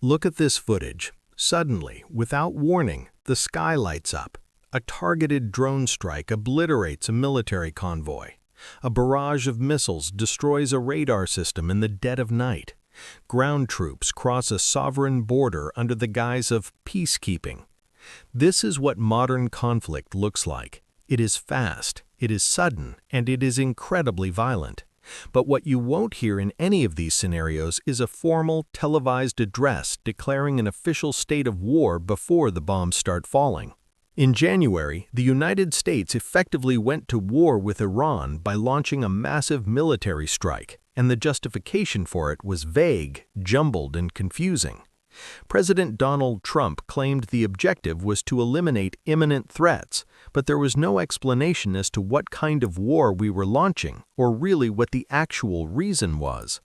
Look at this footage. Suddenly, without warning, the sky lights up. A targeted drone strike obliterates a military convoy. A barrage of missiles destroys a radar system in the dead of night. Ground troops cross a sovereign border under the guise of peacekeeping. This is what modern conflict looks like. It is fast, it is sudden, and it is incredibly violent. But what you won't hear in any of these scenarios is a formal, televised address declaring an official state of war before the bombs start falling. In January, the United States effectively went to war with Iran by launching a massive military strike, and the justification for it was vague, jumbled, and confusing. President Donald Trump claimed the objective was to eliminate imminent threats, but there was no explanation as to what kind of war we were launching, or really what the actual reason was.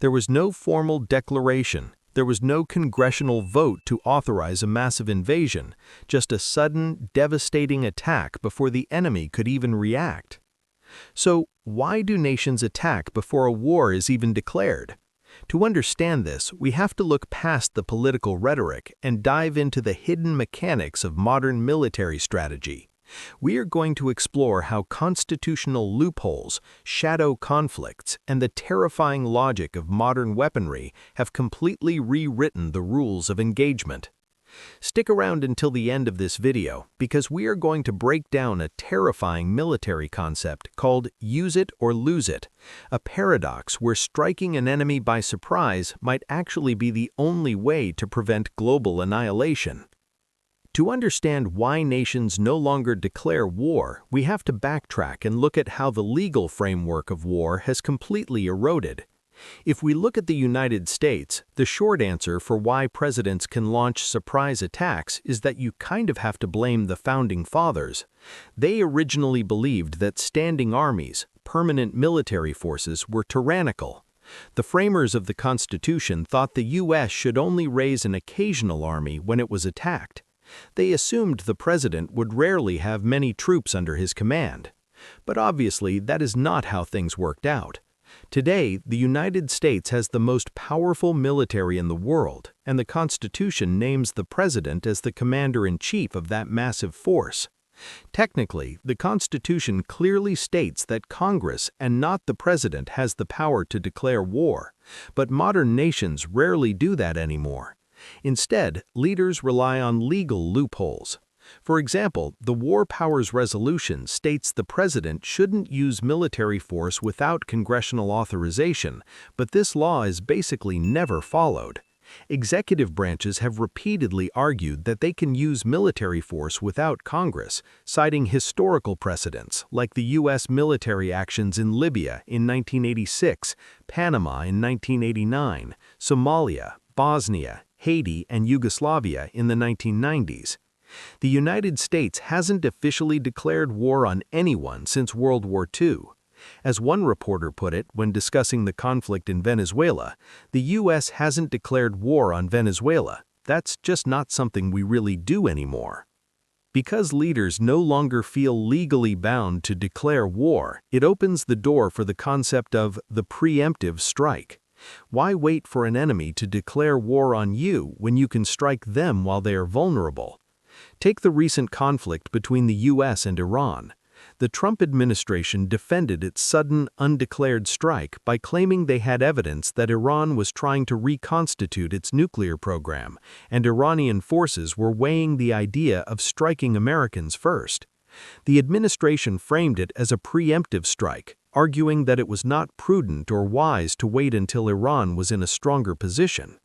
There was no formal declaration. There was no congressional vote to authorize a massive invasion, just a sudden, devastating attack before the enemy could even react. So, why do nations attack before a war is even declared? To understand this, we have to look past the political rhetoric and dive into the hidden mechanics of modern military strategy. We are going to explore how constitutional loopholes, shadow conflicts, and the terrifying logic of modern weaponry have completely rewritten the rules of engagement. Stick around until the end of this video because we are going to break down a terrifying military concept called use it or lose it, a paradox where striking an enemy by surprise might actually be the only way to prevent global annihilation. To understand why nations no longer declare war, we have to backtrack and look at how the legal framework of war has completely eroded. If we look at the United States, the short answer for why presidents can launch surprise attacks is that you kind of have to blame the founding fathers. They originally believed that standing armies, permanent military forces, were tyrannical. The framers of the Constitution thought the U.S. should only raise an occasional army when it was attacked. They assumed the president would rarely have many troops under his command. But obviously, that is not how things worked out. Today, the United States has the most powerful military in the world, and the Constitution names the president as the commander-in-chief of that massive force. Technically, the Constitution clearly states that Congress and not the president has the power to declare war, but modern nations rarely do that anymore. Instead, leaders rely on legal loopholes. For example, the War Powers Resolution states the president shouldn't use military force without congressional authorization, but this law is basically never followed. Executive branches have repeatedly argued that they can use military force without Congress, citing historical precedents like the U.S. military actions in Libya in 1986, Panama in 1989, Somalia, Bosnia, Haiti, and Yugoslavia in the 1990s. The United States hasn't officially declared war on anyone since World War II. As one reporter put it when discussing the conflict in Venezuela, the U.S. hasn't declared war on Venezuela. That's just not something we really do anymore. Because leaders no longer feel legally bound to declare war, it opens the door for the concept of the preemptive strike. Why wait for an enemy to declare war on you when you can strike them while they are vulnerable? Take the recent conflict between the U.S. and Iran. The Trump administration defended its sudden, undeclared strike by claiming they had evidence that Iran was trying to reconstitute its nuclear program, and Iranian forces were weighing the idea of striking Americans first. The administration framed it as a preemptive strike, arguing that it was not prudent or wise to wait until Iran was in a stronger position.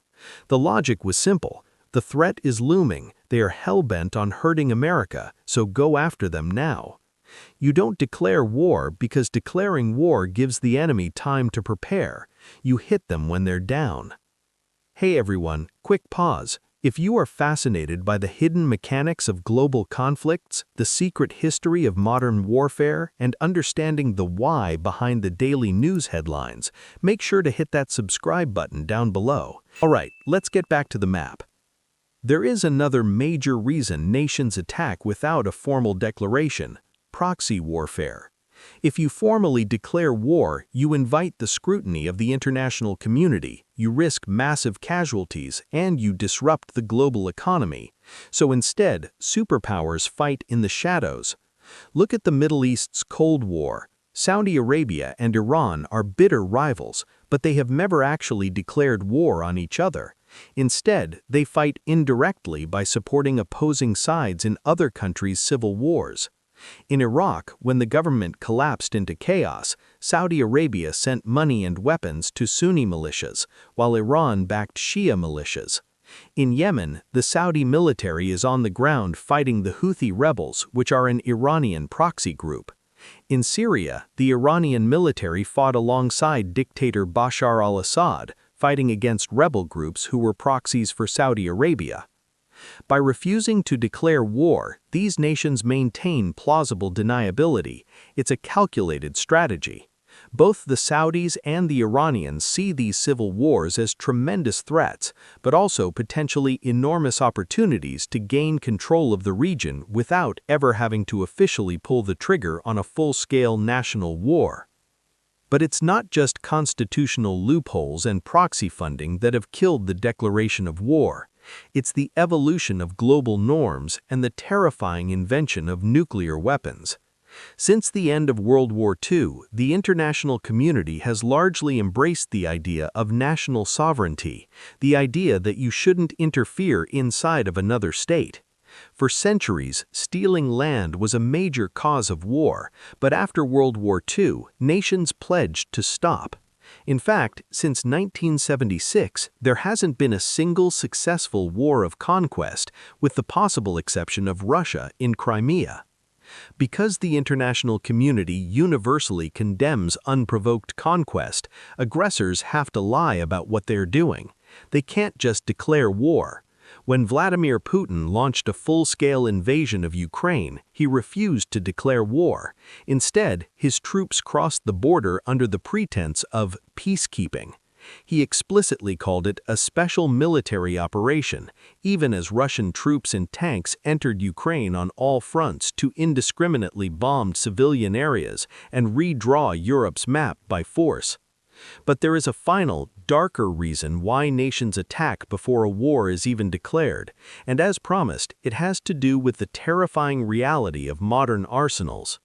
The logic was simple. The threat is looming. They are hell-bent on hurting America, so go after them now. You don't declare war because declaring war gives the enemy time to prepare. You hit them when they're down. Hey everyone, quick pause. If you are fascinated by the hidden mechanics of global conflicts, the secret history of modern warfare, and understanding the why behind the daily news headlines, make sure to hit that subscribe button down below. Alright, let's get back to the map. There is another major reason nations attack without a formal declaration: proxy warfare. If you formally declare war, you invite the scrutiny of the international community, you risk massive casualties, and you disrupt the global economy. So instead, superpowers fight in the shadows. Look at the Middle East's Cold War. Saudi Arabia and Iran are bitter rivals, but they have never actually declared war on each other. Instead, they fight indirectly by supporting opposing sides in other countries' civil wars. In Iraq, when the government collapsed into chaos, Saudi Arabia sent money and weapons to Sunni militias, while Iran backed Shia militias. In Yemen, the Saudi military is on the ground fighting the Houthi rebels, which are an Iranian proxy group. In Syria, the Iranian military fought alongside dictator Bashar al-Assad, fighting against rebel groups who were proxies for Saudi Arabia. By refusing to declare war, these nations maintain plausible deniability. It's a calculated strategy. Both the Saudis and the Iranians see these civil wars as tremendous threats, but also potentially enormous opportunities to gain control of the region without ever having to officially pull the trigger on a full-scale national war. But it's not just constitutional loopholes and proxy funding that have killed the declaration of war. It's the evolution of global norms and the terrifying invention of nuclear weapons. Since the end of World War II, the international community has largely embraced the idea of national sovereignty, the idea that you shouldn't interfere inside of another state. For centuries, stealing land was a major cause of war, but after World War II, nations pledged to stop. In fact, since 1976, there hasn't been a single successful war of conquest, with the possible exception of Russia in Crimea. Because the international community universally condemns unprovoked conquest, aggressors have to lie about what they're doing. They can't just declare war. When Vladimir Putin launched a full-scale invasion of Ukraine, he refused to declare war. Instead, his troops crossed the border under the pretense of peacekeeping. He explicitly called it a special military operation, even as Russian troops and tanks entered Ukraine on all fronts to indiscriminately bomb civilian areas and redraw Europe's map by force. But there is a final, darker reason why nations attack before a war is even declared, and as promised, it has to do with the terrifying reality of modern arsenals.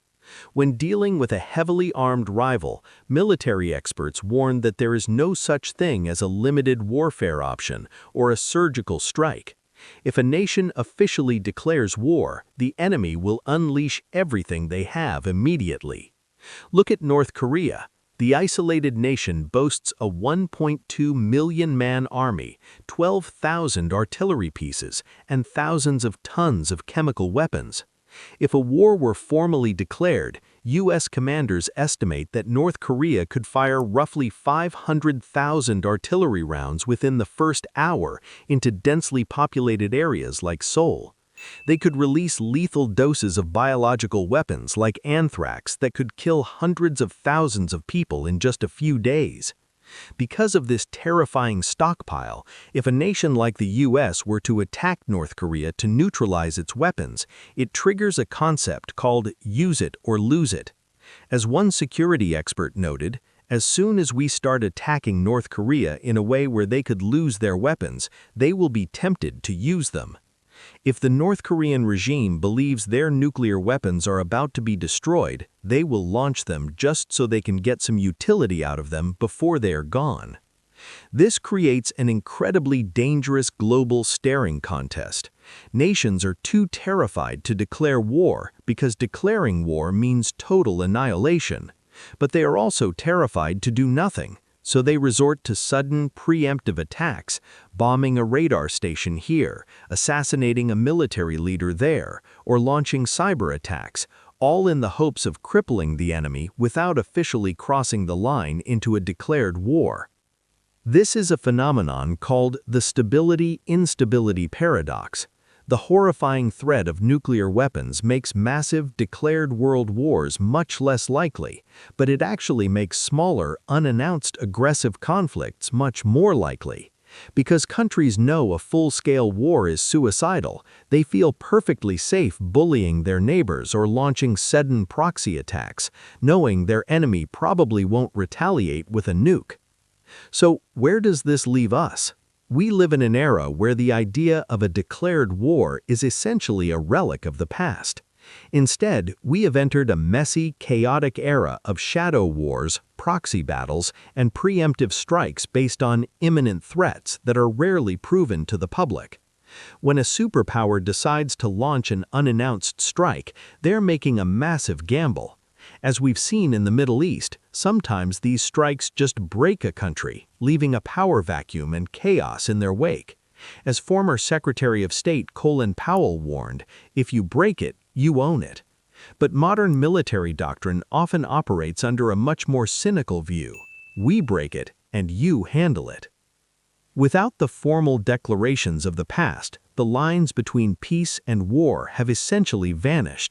When dealing with a heavily armed rival, military experts warn that there is no such thing as a limited warfare option or a surgical strike. If a nation officially declares war, the enemy will unleash everything they have immediately. Look at North Korea. The isolated nation boasts a 1.2 million-man army, 12,000 artillery pieces, and thousands of tons of chemical weapons. If a war were formally declared, U.S. commanders estimate that North Korea could fire roughly 500,000 artillery rounds within the first hour into densely populated areas like Seoul. They could release lethal doses of biological weapons like anthrax that could kill hundreds of thousands of people in just a few days. Because of this terrifying stockpile, if a nation like the U.S. were to attack North Korea to neutralize its weapons, it triggers a concept called use it or lose it. As one security expert noted, as soon as we start attacking North Korea in a way where they could lose their weapons, they will be tempted to use them. If the North Korean regime believes their nuclear weapons are about to be destroyed, they will launch them just so they can get some utility out of them before they are gone. This creates an incredibly dangerous global staring contest. Nations are too terrified to declare war because declaring war means total annihilation. But they are also terrified to do nothing. So they resort to sudden, preemptive attacks, bombing a radar station here, assassinating a military leader there, or launching cyberattacks, all in the hopes of crippling the enemy without officially crossing the line into a declared war. This is a phenomenon called the stability-instability paradox. The horrifying threat of nuclear weapons makes massive, declared world wars much less likely, but it actually makes smaller, unannounced aggressive conflicts much more likely. Because countries know a full-scale war is suicidal, they feel perfectly safe bullying their neighbors or launching sudden proxy attacks, knowing their enemy probably won't retaliate with a nuke. So, where does this leave us? We live in an era where the idea of a declared war is essentially a relic of the past. Instead, we have entered a messy, chaotic era of shadow wars, proxy battles, and preemptive strikes based on imminent threats that are rarely proven to the public. When a superpower decides to launch an unannounced strike, they're making a massive gamble. As we've seen in the Middle East, sometimes these strikes just break a country, leaving a power vacuum and chaos in their wake. As former Secretary of State Colin Powell warned, if you break it, you own it. But modern military doctrine often operates under a much more cynical view. We break it, and you handle it. Without the formal declarations of the past, the lines between peace and war have essentially vanished.